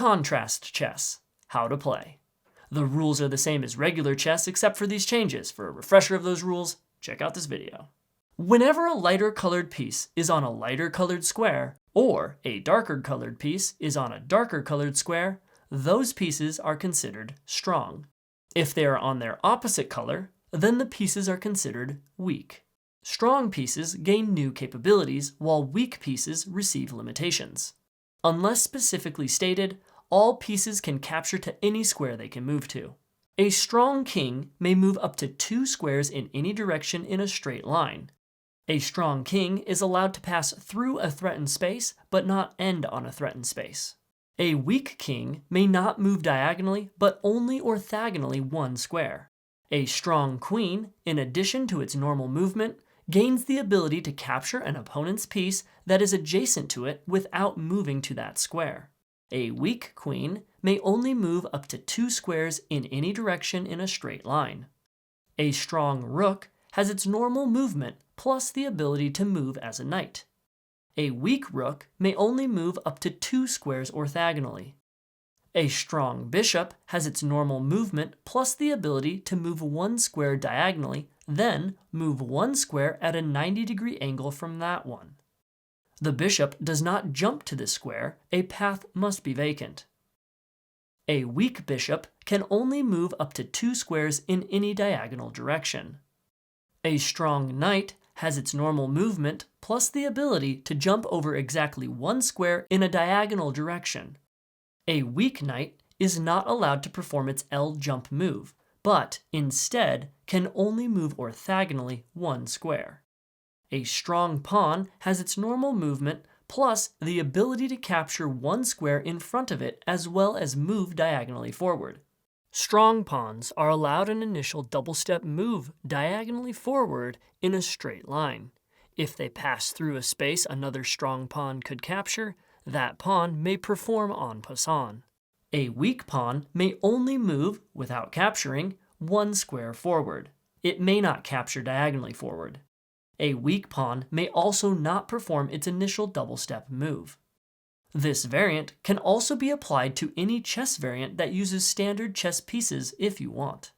Contrast chess. How to play. The rules are the same as regular chess except for these changes. For a refresher of those rules, check out this video. Whenever a lighter colored piece is on a lighter colored square, or a darker colored piece is on a darker colored square, those pieces are considered strong. If they are on their opposite color, then the pieces are considered weak. Strong pieces gain new capabilities, while weak pieces receive limitations. Unless specifically stated, all pieces can capture to any square they can move to. A strong king may move up to 2 squares in any direction in a straight line. A strong king is allowed to pass through a threatened space, but not end on a threatened space. A weak king may not move diagonally, but only orthogonally 1 square. A strong queen, in addition to its normal movement, gains the ability to capture an opponent's piece that is adjacent to it without moving to that square. A weak queen may only move up to 2 squares in any direction in a straight line. A strong rook has its normal movement plus the ability to move as a knight. A weak rook may only move up to 2 squares orthogonally. A strong bishop has its normal movement plus the ability to move 1 square diagonally, then move 1 square at a 90-degree angle from that one. The bishop does not jump to this square, a path must be vacant. A weak bishop can only move up to 2 squares in any diagonal direction. A strong knight has its normal movement plus the ability to jump over exactly 1 square in a diagonal direction. A weak knight is not allowed to perform its L jump move, but instead can only move orthogonally 1 square. A strong pawn has its normal movement plus the ability to capture 1 square in front of it as well as move diagonally forward. Strong pawns are allowed an initial double-step move diagonally forward in a straight line. If they pass through a space another strong pawn could capture, that pawn may perform en passant. A weak pawn may only move, without capturing, 1 square forward. It may not capture diagonally forward. A weak pawn may also not perform its initial double-step move. This variant can also be applied to any chess variant that uses standard chess pieces if you want.